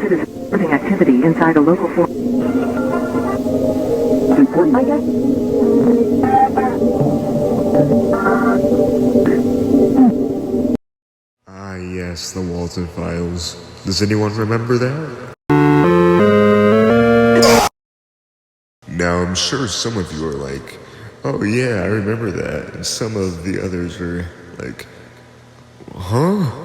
to this reporting activity inside a local form. Important, I guess? Ah, yes, the Wolton files. Does anyone remember that? Now, I'm sure some of you are like, oh yeah, I remember that. And some of the others are like, huh?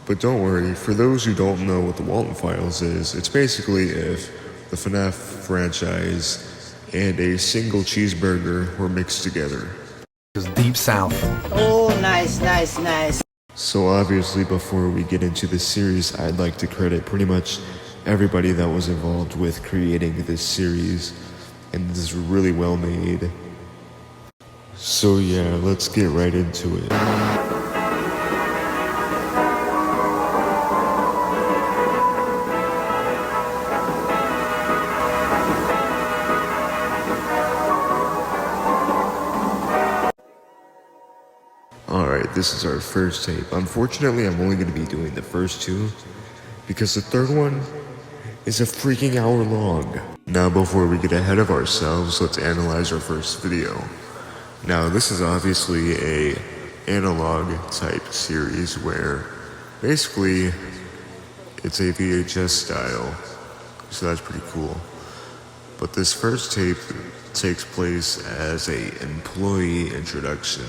But don't worry, for those who don't know what the Wolton Files is, it's basically if the FNAF franchise and a single cheeseburger were mixed together. Deep South. Oh, nice, nice, nice. So obviously, before we get into this series, I'd like to credit pretty much everybody that was involved with creating this series, and this is really well made. So yeah, let's get right into it. Alright, this is our first tape. Unfortunately, I'm only going to be doing the first two, because the third one is a freaking hour long. Now, before we get ahead of ourselves, let's analyze our first video. Now, this is obviously a analog type series where basically it's a VHS style, so that's pretty cool. But this first tape takes place as a employee introduction.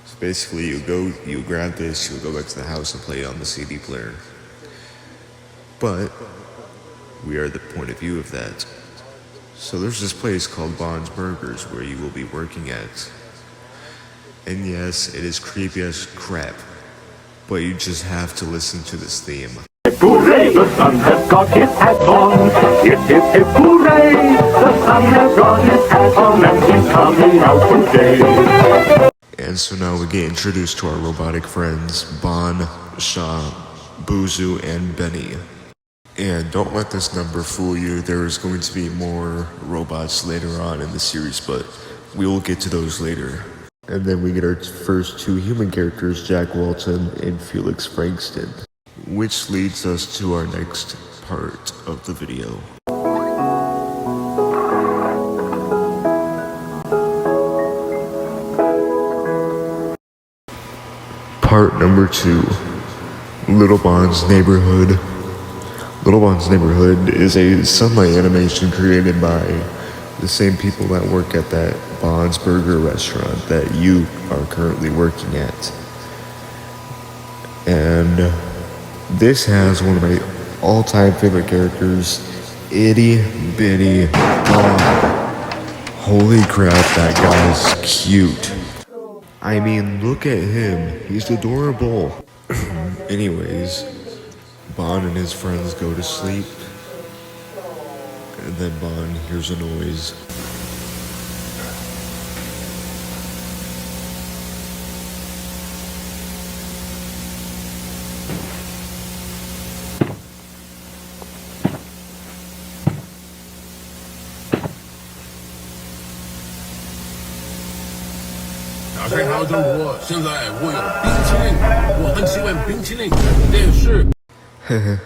So basically, you grab this, you'll go back to the house and play it on the CD player. But we are the point of view of that. So there's this place called Bond's Burgers where you will be working at. And yes, it is creepy as crap, but you just have to listen to this theme. Hooray, the sun has got his hat on. Hip, hip, hip, hooray, the sun has got his hat on and he's coming out today. And so now we get introduced to our robotic friends, Bon, Shaw, Buzu, and Benny. And don't let this number fool you, there is going to be more robots later on in the series, but we will get to those later. And then we get our first two human characters, Jack Wolton and Felix Frankston, which leads us to our next part of the video. Part number 2, Little Bond's Neighborhood. Little Bond's Neighborhood is a sunlight animation created by the same people that work at that Bond's Burger restaurant that you are currently working at. And this has one of my all-time favorite characters, Itty Bitty Bond. Holy crap, that guy's cute. I mean, look at him, he's adorable. Anyways, Bond and his friends go to sleep, and then Bond hears a noise.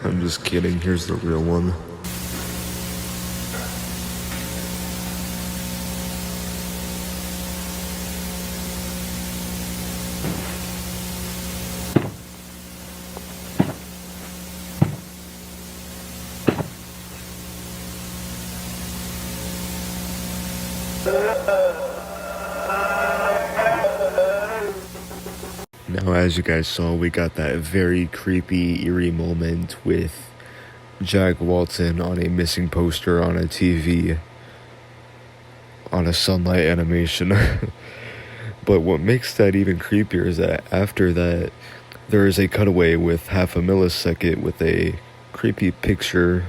I'm just kidding, here's the real one. Now, as you guys saw, we got that very creepy, eerie moment with Jack Wolton on a missing poster on a TV on a sunlight animation. But what makes that even creepier is that after that, there is a cutaway with half a millisecond with a creepy picture,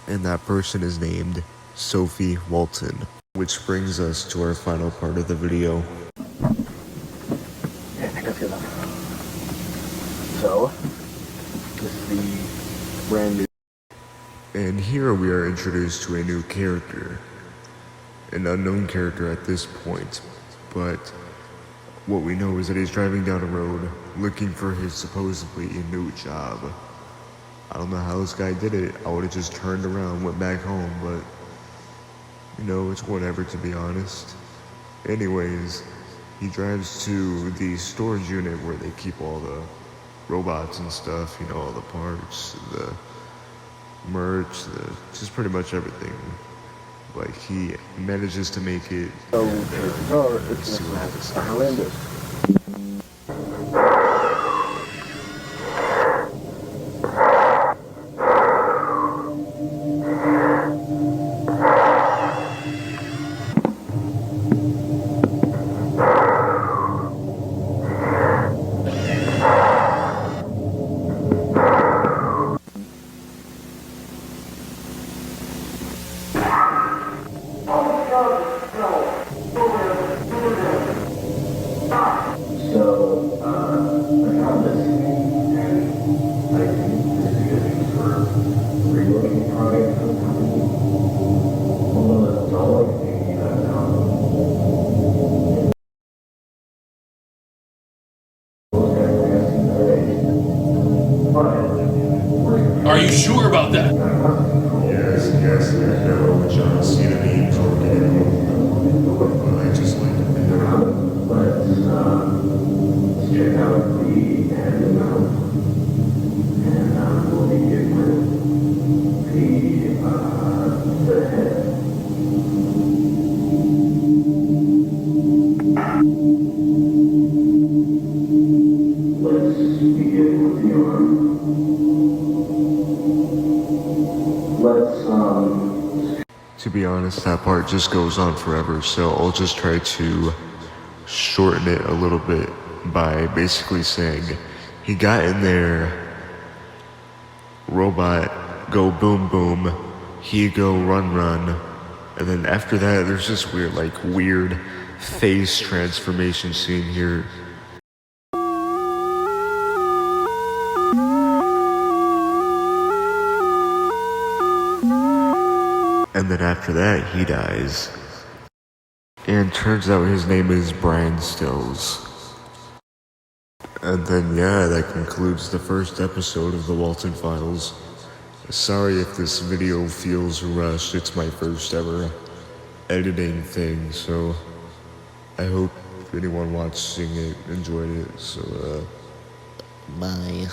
and that person is named Sophie Wolton. Which brings us to our final part of the video. So, this is the brand new. And here we are introduced to a new character. An unknown character at this point. But what we know is that he's driving down a road looking for his supposedly new job. I don't know how this guy did it. I would have just turned around, went back home, but you know, it's whatever, to be honest. Anyways, he drives to the storage unit where they keep all the robots and stuff, you know, all the parts, the merch, just pretty much everything. Like, he manages to make it. So, it's horrendous. Are you sure about that? Yes, I know, John Cena memes are getting well, I just like it. Check out the head and mouth, and we'll begin with the head. Let's begin with the arm. To be honest, that part just goes on forever, so I'll just try to shorten it a little bit by basically saying he got in there, robot go boom boom, he go run run, and then after that there's this weird face transformation scene here. And then after that, he dies. And turns out his name is Brian Stills. And then, yeah, that concludes the first episode of the Wolton Files. Sorry if this video feels rushed, it's my first ever editing thing, so I hope anyone watching it enjoyed it, so, bye.